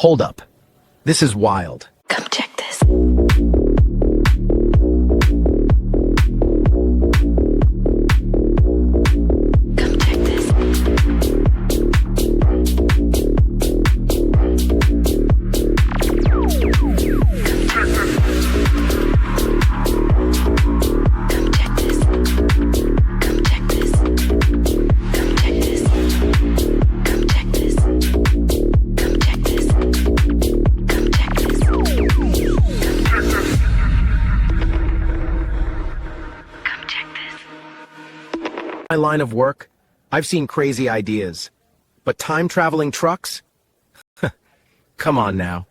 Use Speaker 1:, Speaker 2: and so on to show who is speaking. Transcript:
Speaker 1: Hold up. This is wild.
Speaker 2: Come check this. Come check this. Come check this. Come check this. Come check this. Come check this. Come check this. Come check this. Come check this.
Speaker 1: My line of work, I've seen crazy ideas. But time-traveling trucks? Come on now.